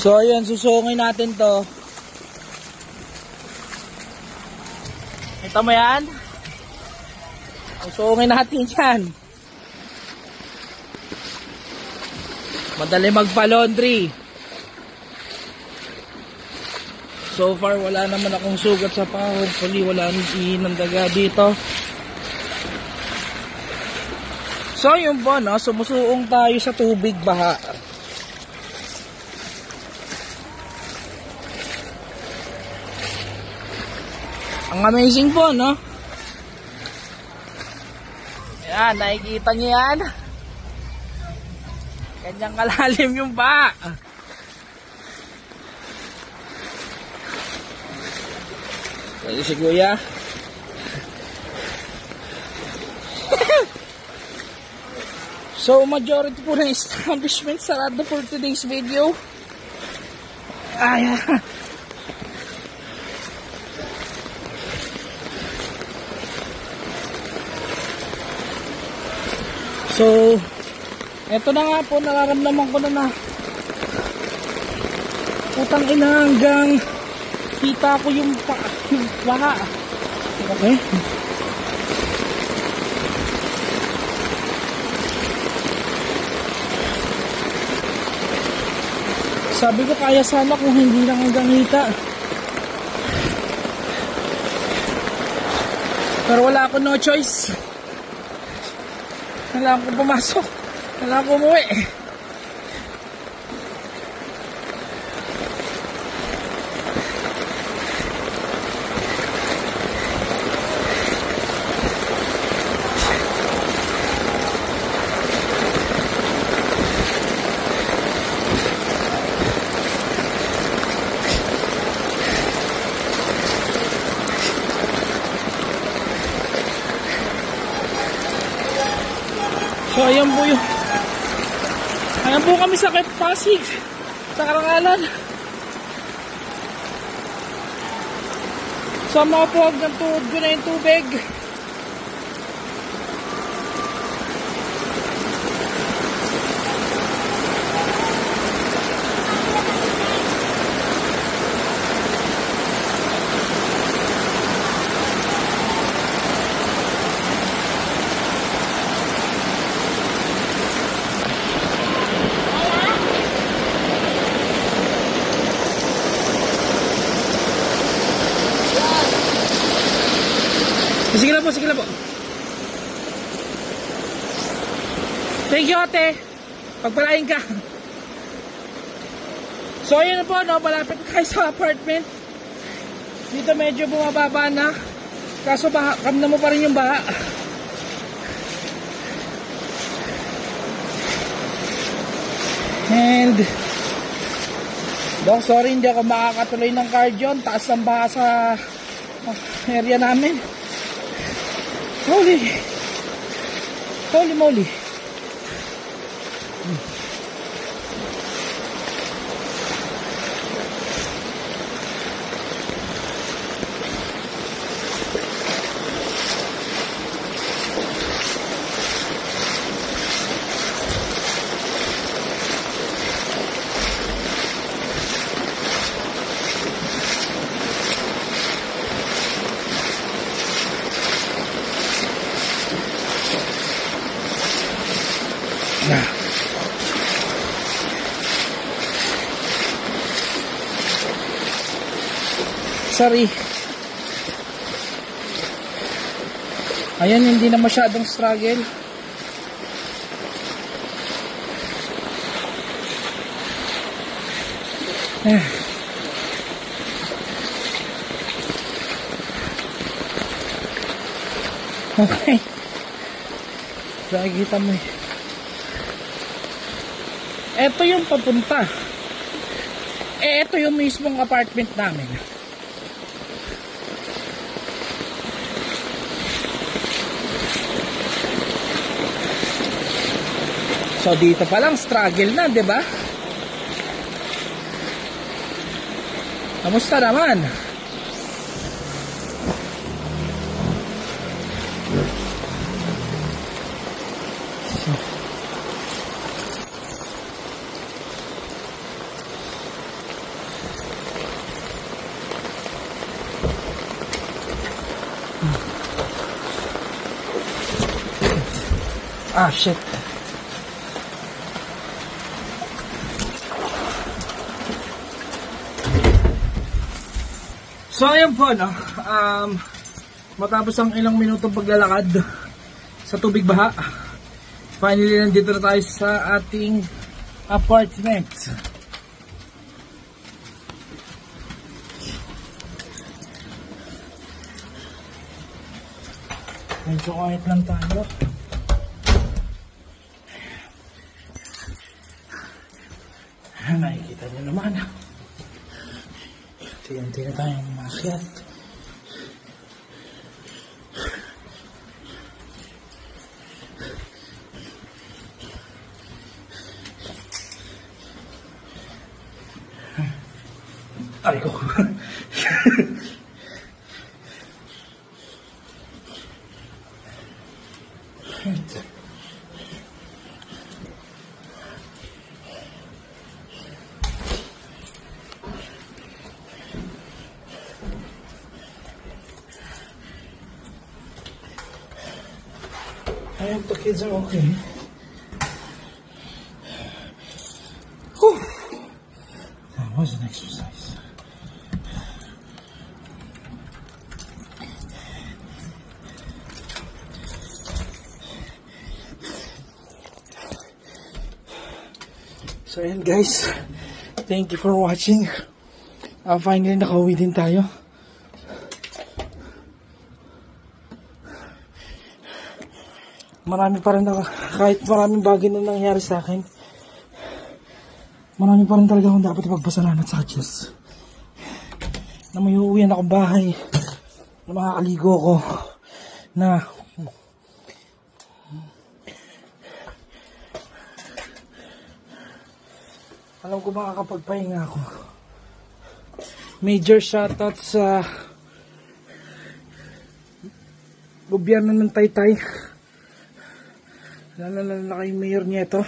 So ayun, susungin natin to. Ito mo yan? Susungin natin yan. Madali magpa-laundry. So far wala naman akong sugat sa paa. Hopefully wala nang daga dito. So yun po, no? Sumusuong tayo sa tubig baha. Ang amazing po, no? Ayan, nakikita niyo yan? Ganyang kalalim yung baha. Pwede si Kuya. So, majority po ng establishment sarado for today's video. Ayan. So, eto na nga po, nararamdaman ko na putang ina hanggang kita ko yung baha. Okay? Sabi ko kaya sana kung hindi lang hanggang hita. Pero wala ako no choice. Kailangan ko pumasok. Kailangan ko umuwi. So ayan po yung ayan po kami sa Pasig sa Karangalan. So mga po hanggang tuhod ko na yung tubig. Sige lang po, sige lang po. Thank you, ate. Pagpalain ka. So, ayun na po, no? Malapit tayo sa apartment. Dito medyo bumababa na. Kaso, kamna mo pa rin yung baha. And, Dok, sorry, hindi ako makakatuloy ng cardio. Taas ng baha sa area namin. Holy moly. Sorry. Ayan, hindi na masyadong struggle. Okay. Nakikita mo eh. Ito yung papunta. Ito yung mismong apartment namin. So dito pa lang struggle na, 'di ba? Kamusta naman? Ah, shit. So, ayun po, no? Matapos ang ilang minutong paglalakad sa tubig baha, finally, nandito na tayo sa ating apartment. Medyo quiet lang tayo. Nakikita nyo naman. Tiyanti na tayong umakyat. Ay ko. I hope the kids are okay. Whew. That was an exercise. So ayan guys, thank you for watching. Finally nakauwi din tayo. Marami pa rin kahit maraming bagay na nangyari sa akin, marami pa rin talaga akong dapat ipagpasalamat sa Diyos. Na may uuwian akong bahay, na makakaligo ko, na alam ko makakapagpahinga ako. Major shoutout sa gobyerno ng Taytay, lalo na kay Mayor Nieto,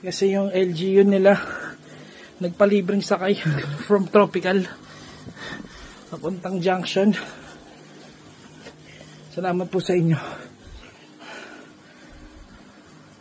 kasi yung LGU nila nagpalibreng sakay from Tropical papuntang Junction. Salamat po sa inyo.